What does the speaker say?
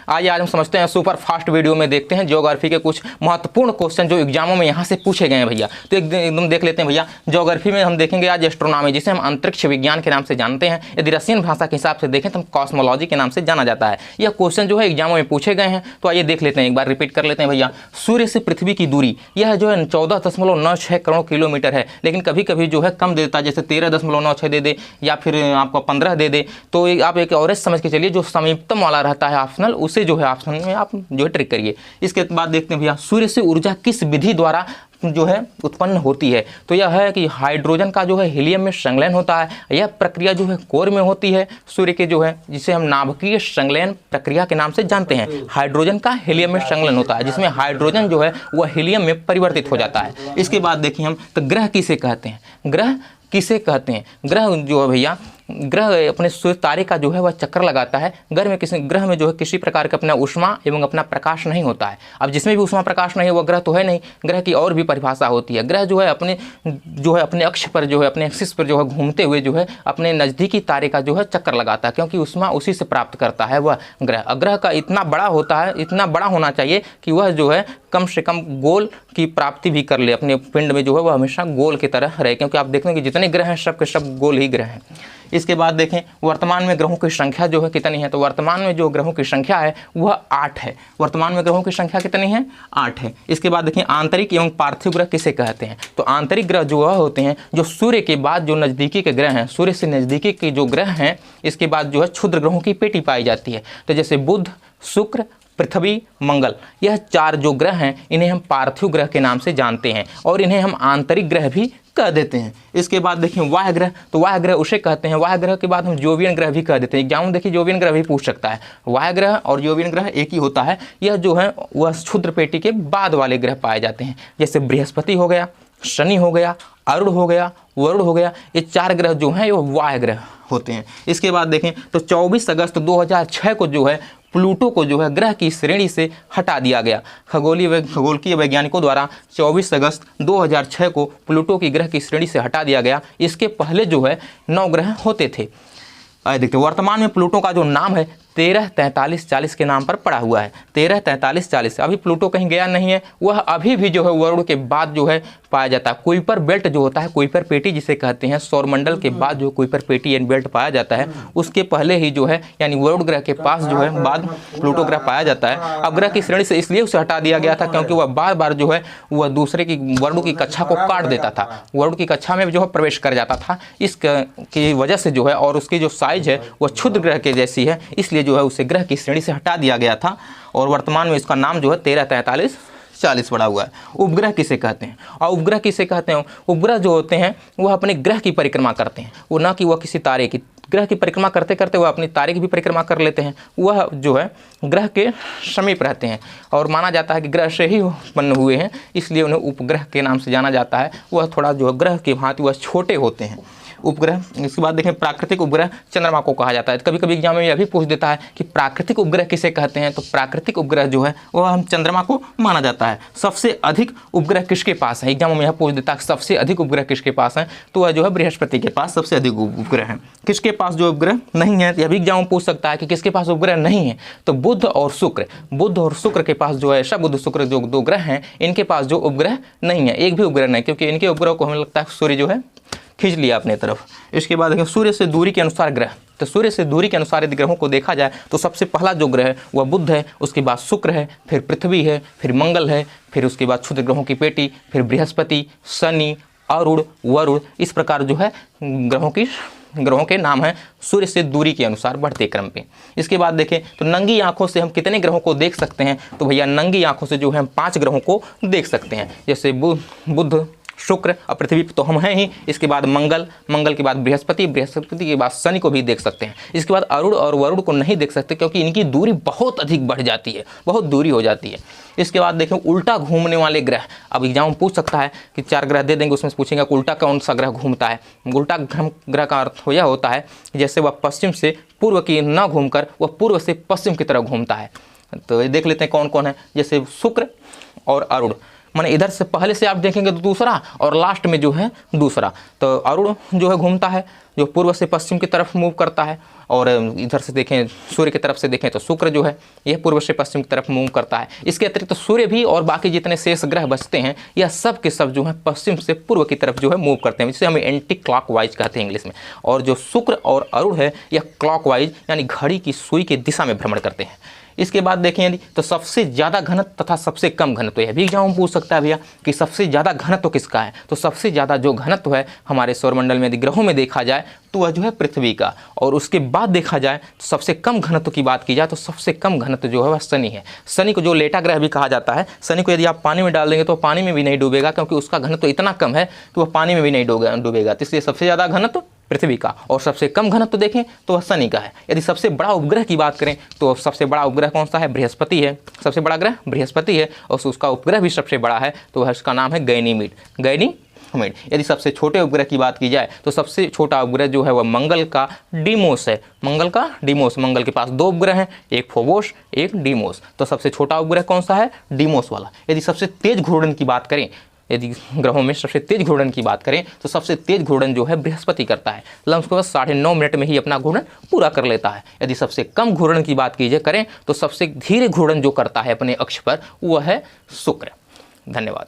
आइए आज हम समझते हैं सुपर फास्ट वीडियो में देखते हैं ज्योग्राफी के कुछ महत्वपूर्ण क्वेश्चन जो एग्जामों में यहाँ से पूछे गए हैं भैया। तो एकदम देख लेते हैं भैया। ज्योग्राफी में हम देखेंगे आज एस्ट्रोनॉमी, जिसे हम अंतरिक्ष विज्ञान के नाम से जानते हैं। यदि रशियन भाषा के हिसाब से देखें तो हम कॉस्मोलॉजी के नाम से जाना जाता है। यह क्वेश्चन जो है एग्जामों में पूछे गए हैं। तो आइए देख लेते हैं, एक बार रिपीट कर लेते हैं भैया। सूर्य से पृथ्वी की दूरी यह जो है 14.96 करोड़ किलोमीटर है, लेकिन कभी कभी जो है कम देता है, जैसे 13.96 दे दे या फिर आपको 15 दे दे। तो आप एक एवरेज समझ के चलिए, जो समीपतम वाला रहता है ऑप्शनल, उसे जो है ऑप्शन में आप जो है ट्रिक करिए। इसके बाद देखते हैं भैया, सूर्य से ऊर्जा किस विधि द्वारा जो है उत्पन्न होती है। तो यह है कि हाइड्रोजन का जो है हीलियम में संलयन होता है। यह प्रक्रिया जो है कोर में होती है सूर्य के जो है, जिसे हम नाभिकीय संलयन प्रक्रिया के नाम से जानते हैं। हाइड्रोजन का हीलियम में संलयन होता है, जिसमें हाइड्रोजन जो है वह हीलियम में परिवर्तित हो जाता है। इसके बाद देखिए हम, तो ग्रह किसे कहते हैं? ग्रह किसे कहते हैं? ग्रह जो है भैया, ग्रह अपने सूर्य तारे का जो है वह चक्कर लगाता है। ग्रह में जो है किसी प्रकार का अपना ऊष्मा एवं अपना प्रकाश नहीं होता है। अब जिसमें भी ऊष्मा प्रकाश नहीं है वह ग्रह तो है नहीं। ग्रह की और भी परिभाषा होती है। ग्रह जो है अपने अक्ष पर जो है, अपने एक्सिस पर जो है घूमते हुए जो है अपने नज़दीकी तारे का जो है चक्कर लगाता है, क्योंकि ऊष्मा उसी से प्राप्त करता है वह ग्रह। ग्रह का इतना बड़ा होता है, इतना बड़ा होना चाहिए कि वह जो है कम से कम गोल की प्राप्ति भी कर ले। अपने पिंड में जो है वह हमेशा गोल की तरह रहे, क्योंकि आप देखेंगे कि जितने ग्रह हैं सब के सब गोल ही ग्रह हैं। इसके बाद देखें वर्तमान में ग्रहों की संख्या जो है कितनी है। तो वर्तमान में जो ग्रहों की संख्या है वह 8 है। वर्तमान में ग्रहों की संख्या कितनी है? 8 है। इसके बाद देखें आंतरिक एवं पार्थिव ग्रह किसे कहते हैं। तो आंतरिक ग्रह जो वह होते हैं जो सूर्य के बाद जो नज़दीकी के ग्रह हैं, सूर्य से नज़दीकी के जो ग्रह हैं, इसके बाद जो है क्षुद्र ग्रहों की पेटी पाई जाती है। तो जैसे बुध, शुक्र, पृथ्वी, मंगल, यह 4 जो ग्रह हैं इन्हें हम पार्थिव ग्रह के नाम से जानते हैं, और इन्हें हम आंतरिक ग्रह भी कह देते हैं। इसके बाद देखिए वाह्य ग्रह, तो वाह्य ग्रह उसे कहते हैं। वाह्य ग्रह के बाद हम जोवियन ग्रह भी कह देते हैं। एग्जाम देखिए जोवियन ग्रह भी पूछ सकता है। वाह्य ग्रह और जोवियन ग्रह एक ही होता है। यह जो है वह क्षुद्र पेटी के बाद वाले ग्रह पाए जाते हैं, जैसे बृहस्पति हो गया, शनि हो गया, अरुण हो गया, वरुण हो गया। ये 4 ग्रह जो हैं वो वाह्य ग्रह होते हैं। इसके बाद देखें तो 24 अगस्त 2006 को जो है प्लूटो को जो है ग्रह की श्रेणी से हटा दिया गया। खगोलीय वैज्ञानिकों द्वारा 24 अगस्त 2006 को प्लूटो की ग्रह की श्रेणी से हटा दिया गया। इसके पहले जो है 9 ग्रह होते थे। देखते वर्तमान में प्लूटो का जो नाम है 134340 के नाम पर पड़ा हुआ है। 134340 अभी प्लूटो कहीं गया नहीं है, वह अभी भी जो है वरुण के बाद जो है पाया जाता है। कुइपर बेल्ट जो होता है, कुइपर पेटी जिसे कहते हैं, सौरमंडल के बाद जो कुइपर पेटी एंड बेल्ट पाया जाता है, उसके पहले ही जो है यानी वरुण ग्रह के पास जो है बाद प्लूटो ग्रह पाया जाता है। अब ग्रह की श्रेणी से इसलिए उसे हटा दिया गया था क्योंकि वह बार बार जो है वह दूसरे की वरुण की कक्षा को काट देता था, वरुण की कक्षा में जो है प्रवेश कर जाता था। इसकी वजह से जो है, और उसकी जो साइज है वह क्षुद्र ग्रह के जैसी है, इसलिए जो है उसे ग्रह की श्रेणी से हटा दिया गया था। और वर्तमान में इसका नाम जो है 134340 पड़ा हुआ है। उपग्रह किसे कहते हैं? और उपग्रह किसे कहते हैं? उपग्रह जो होते हैं वह अपने ग्रह की परिक्रमा करते हैं, वो ना कि वह किसी तारे की। ग्रह की परिक्रमा करते करते वह अपनी तारे की भी परिक्रमा कर लेते हैं। वह जो है ग्रह के समीप रहते हैं, और माना जाता है कि ग्रह से ही उत्पन्न हुए हैं, इसलिए उन्हें उपग्रह के नाम से जाना जाता है। वह थोड़ा जो है ग्रह की भांति वह छोटे होते हैं उपग्रह। इसके बाद देखें प्राकृतिक उपग्रह चंद्रमा को कहा जाता है। कभी कभी एग्जाम में यह भी पूछ देता है कि प्राकृतिक उपग्रह किसे कहते हैं। तो प्राकृतिक उपग्रह जो है वह हम चंद्रमा को माना जाता है। सबसे अधिक उपग्रह किसके पास है? एग्जाम में यह पूछ देता है सबसे अधिक उपग्रह किसके पास है। तो वह जो है बृहस्पति के पास सबसे अधिक उपग्रह है। किसके पास जो उपग्रह नहीं है, यह भी एग्जाम में पूछ सकता है कि किसके पास उपग्रह नहीं है। तो बुध और शुक्र, बुध और शुक्र के पास जो है, ऐसा बुध शुक्र जो 2 ग्रह हैं, इनके पास जो उपग्रह नहीं है, एक भी उपग्रह नहीं, क्योंकि इनके उपग्रह को हमें लगता है सूर्य जो है खींच लिया अपने तरफ। इसके बाद देखें सूर्य से दूरी के अनुसार ग्रह। तो सूर्य से दूरी के अनुसार यदि ग्रहों को देखा जाए तो सबसे पहला जो ग्रह है वह बुध है, उसके बाद शुक्र है, फिर पृथ्वी है, फिर मंगल है, फिर उसके बाद क्षुद्र ग्रहों की पेटी, फिर बृहस्पति, शनि, अरुण, वरुण। इस प्रकार जो है ग्रहों के नाम हैं सूर्य से दूरी के अनुसार बढ़ते क्रम पे। इसके बाद देखें तो नंगी आंखों से हम कितने ग्रहों को देख सकते हैं। तो भैया नंगी आंखों से जो है हम 5 ग्रहों को देख सकते हैं, जैसे बुध, शुक्र और पृथ्वी तो हम हैं ही। इसके बाद मंगल के बाद बृहस्पति के बाद शनि को भी देख सकते हैं। इसके बाद अरुण और वरुण को नहीं देख सकते क्योंकि इनकी दूरी बहुत अधिक बढ़ जाती है, बहुत दूरी हो जाती है। इसके बाद देखें उल्टा घूमने वाले ग्रह। अब एग्जाम पूछ सकता है कि 4 ग्रह दे देंगे, उसमें पूछेंगे उल्टा कौन सा ग्रह घूमता है। उल्टा ग्रह का अर्थ यह होता है जैसे वह पश्चिम से पूर्व की न घूमकर वह पूर्व से पश्चिम की तरफ घूमता है। तो ये देख लेते हैं कौन कौन है, जैसे शुक्र और अरुण। माने इधर से पहले से आप देखेंगे तो दूसरा, और लास्ट में जो है दूसरा। तो अरुण जो है घूमता है जो पूर्व से पश्चिम की तरफ मूव करता है, और इधर से देखें सूर्य की तरफ से देखें तो शुक्र जो है यह पूर्व से पश्चिम की तरफ मूव करता है। इसके अतिरिक्त तो सूर्य भी और बाकी जितने शेष ग्रह बचते हैं यह सब के सब जो है पश्चिम से पूर्व की तरफ जो है मूव करते हैं, जिसे हमें एंटी क्लॉकवाइज कहते हैं इंग्लिश में। और जो शुक्र और अरुण है यह क्लॉकवाइज यानी घड़ी की सुई की दिशा में भ्रमण करते हैं। इसके बाद देखें यदि तो सबसे ज़्यादा घनत्व तथा सबसे कम घनत्व, यह भी एग्जाम में पूछ सकता है भैया कि सबसे ज़्यादा घनत्व किसका है। तो सबसे ज़्यादा जो घनत्व है हमारे सौरमंडल में यदि ग्रहों में देखा जाए तो वह जो है पृथ्वी का, और उसके बाद देखा जाए तो सबसे कम घनत्व की बात की जाए तो सबसे कम घनत्व जो है वह शनि है। शनि को जो लेटा ग्रह भी कहा जाता है, शनि को यदि आप पानी में डाल देंगे तो पानी में भी नहीं डूबेगा, क्योंकि उसका घनत्व इतना कम है कि वह पानी में भी नहीं डूबेगा। तो इसलिए सबसे ज़्यादा घनत्व पृथ्वी का, और सबसे कम घनत्व देखें तो वह शनि का है। यदि सबसे बड़ा उपग्रह की बात करें तो सबसे बड़ा उपग्रह कौन सा है, बृहस्पति है। सबसे बड़ा ग्रह बृहस्पति है, और उसका उपग्रह भी सबसे बड़ा है, तो वह उसका नाम है गैनीमीड। यदि सबसे छोटे उपग्रह की बात की जाए तो सबसे छोटा उपग्रह जो है वह मंगल का डीमोस है। मंगल के पास 2 उपग्रह हैं, एक फोबोस एक डीमोस। तो सबसे छोटा उपग्रह कौन सा है, डीमोस वाला। यदि सबसे तेज घूर्णन की बात करें, यदि ग्रहों में सबसे तेज घूर्णन की बात करें तो सबसे तेज घूर्णन जो है बृहस्पति करता है, लगभग बस 9.5 मिनट में ही अपना घूर्णन पूरा कर लेता है। यदि सबसे कम घूर्णन की बात करें तो सबसे धीरे घूर्णन जो करता है अपने अक्ष पर वह है शुक्र। धन्यवाद।